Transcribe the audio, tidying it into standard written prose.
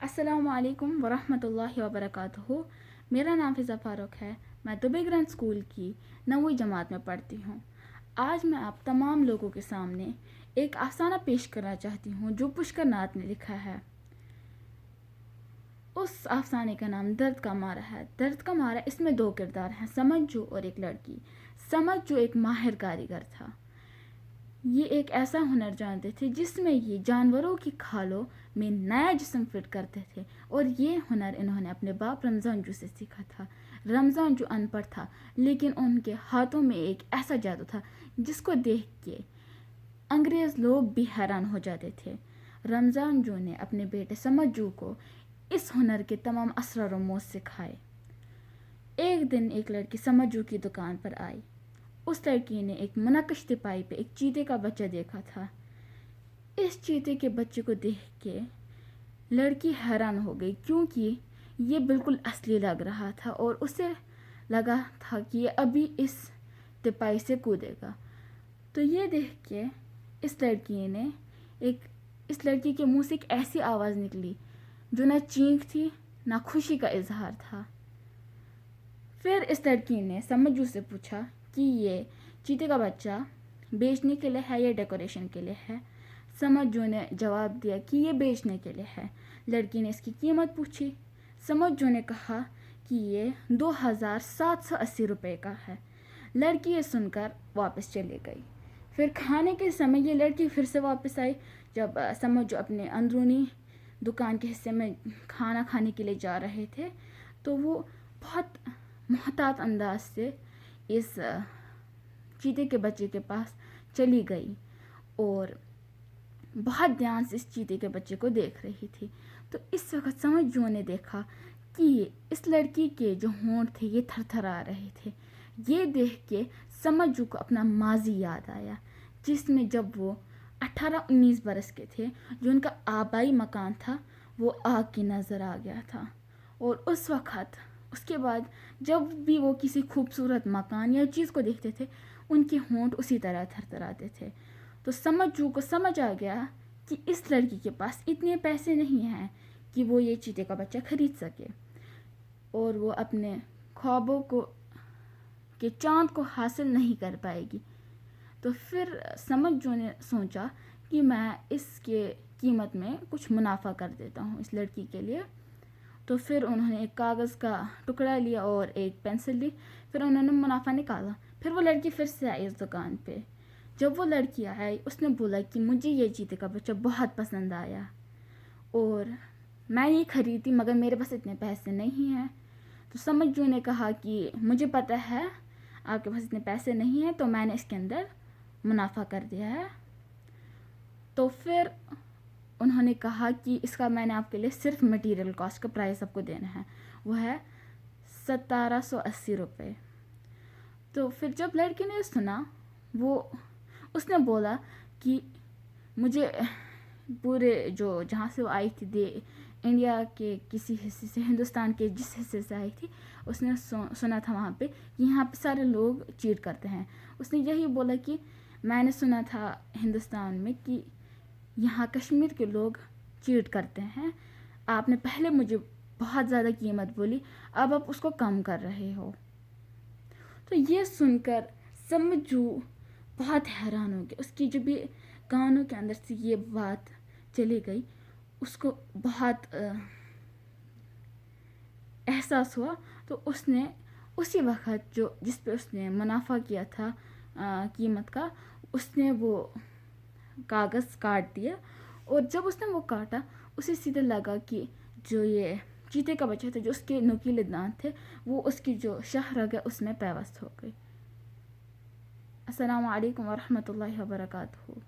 السلام علیکم ورحمۃ اللہ وبرکاتہ. میرا نام فضا فاروق ہے. میں دبئی گرانڈ اسکول کی 9ویں جماعت میں پڑھتی ہوں. آج میں آپ تمام لوگوں کے سامنے ایک افسانہ پیش کرنا چاہتی ہوں جو پشکر ناتھ نے لکھا ہے. اس افسانے کا نام درد کا مارا ہے. درد کا مارا اس میں 2 کردار ہیں، سمجھو اور ایک لڑکی. سمجھو ایک ماہر کاریگر تھا. یہ ایک ایسا ہنر جانتے تھے جس میں یہ جانوروں کی کھالوں میں نیا جسم فٹ کرتے تھے، اور یہ ہنر انہوں نے اپنے باپ رمضان جو سے سیکھا تھا. رمضان جو ان پڑھ تھا، لیکن ان کے ہاتھوں میں ایک ایسا جادو تھا جس کو دیکھ کے انگریز لوگ بھی حیران ہو جاتے تھے. رمضان جو نے اپنے بیٹے سمجھو کو اس ہنر کے تمام اسرار و رموز سکھائے. ایک دن ایک لڑکی سمجھو کی دکان پر آئی. اس لڑکی نے ایک منقش تپائی پہ ایک چیتے کا بچہ دیکھا تھا. اس چیتے کے بچے کو دیکھ کے لڑکی حیران ہو گئی، کیونکہ یہ بالکل اصلی لگ رہا تھا اور اسے لگا تھا کہ یہ ابھی اس تپائی سے کودے گا. تو یہ دیکھ کے اس لڑکی کے منہ سے ایک ایسی آواز نکلی جو نہ چینخ تھی نہ خوشی کا اظہار تھا. پھر اس لڑکی نے سمجھو سے پوچھا کہ یہ چیتے کا بچہ بیچنے کے لیے ہے یا ڈیکوریشن کے لیے ہے. سمجھو نے جواب دیا کہ یہ بیچنے کے لیے ہے. لڑکی نے اس کی قیمت پوچھی. سمجھو نے کہا کہ یہ 2780 روپے کا ہے. لڑکی یہ سن کر واپس چلی گئی. پھر کھانے کے سمے یہ لڑکی پھر سے واپس آئی. جب سمجھو اپنے اندرونی دکان کے حصے میں کھانا کھانے کے لیے جا رہے تھے تو وہ بہت محتاط انداز سے اس چیتے کے بچے کے پاس چلی گئی اور بہت دھیان سے اس چیتے کے بچے کو دیکھ رہی تھی. تو اس وقت سمجھو نے دیکھا کہ اس لڑکی کے جو ہونٹ تھے یہ تھر تھر آ رہے تھے. یہ دیکھ کے سمجھو کو اپنا ماضی یاد آیا، جس میں جب وہ 18-19 برس کے تھے، جو ان کا آبائی مکان تھا وہ آگ کی نظر آ گیا تھا. اور اس وقت اس کے بعد جب بھی وہ کسی خوبصورت مکان یا چیز کو دیکھتے تھے ان کے ہونٹ اسی طرح تھر تھر آتے تھے. تو سمجھو کو سمجھ آ گیا کہ اس لڑکی کے پاس اتنے پیسے نہیں ہیں کہ وہ یہ چیتے کا بچہ خرید سکے اور وہ اپنے خوابوں کے چاند کو حاصل نہیں کر پائے گی. تو پھر سمجھو نے سوچا کہ میں اس کے قیمت میں کچھ منافع کر دیتا ہوں اس لڑکی کے لیے. تو پھر انہوں نے ایک کاغذ کا ٹکڑا لیا اور ایک پینسل لی. پھر انہوں نے منافع نکالا. پھر وہ لڑکی پھر سے آئی اس دکان پہ. جب وہ لڑکی آئی اس نے بولا کہ مجھے یہ چیتے کا بچہ بہت پسند آیا اور میں یہ خریدی، مگر میرے پاس اتنے پیسے نہیں ہیں. تو سمجھو نے کہا کہ مجھے پتہ ہے آپ کے پاس اتنے پیسے نہیں ہیں، تو میں نے اس کے اندر منافع کر دیا ہے. تو پھر انہوں نے کہا کہ اس کا میں نے آپ کے لیے صرف مٹیریل کاسٹ کا پرائس آپ کو دینا ہے، وہ ہے 1780 روپے. تو پھر جب لڑکی نے سنا اس نے بولا کہ مجھے پورے جہاں سے وہ آئی تھی انڈیا کے کسی حصے سے، ہندوستان کے جس حصے سے آئی تھی، اس نے سنا تھا وہاں پہ کہ یہاں پہ سارے لوگ چیٹ کرتے ہیں. اس نے یہی بولا کہ میں نے سنا تھا ہندوستان میں کہ یہاں کشمیر کے لوگ چیٹ کرتے ہیں. آپ نے پہلے مجھے بہت زیادہ قیمت بولی، اب آپ اس کو کم کر رہے ہو. تو یہ سن کر سمجھو بہت حیران ہو گیا. اس کی جو بھی کانوں کے اندر سے یہ بات چلی گئی، اس کو بہت احساس ہوا. تو اس نے اسی وقت جس پہ اس نے منافع کیا تھا قیمت کا، اس نے وہ کاغذ کاٹ دیا. اور جب اس نے وہ کاٹا اسے سیدھے لگا کہ جو یہ چیتے کا بچہ تھا، جو اس کے نوکیلے دانت تھے، وہ اس کی جو شاہ رگ ہے اس میں پیوست ہو گئی. السلام علیکم ورحمۃ اللہ وبرکاتہ.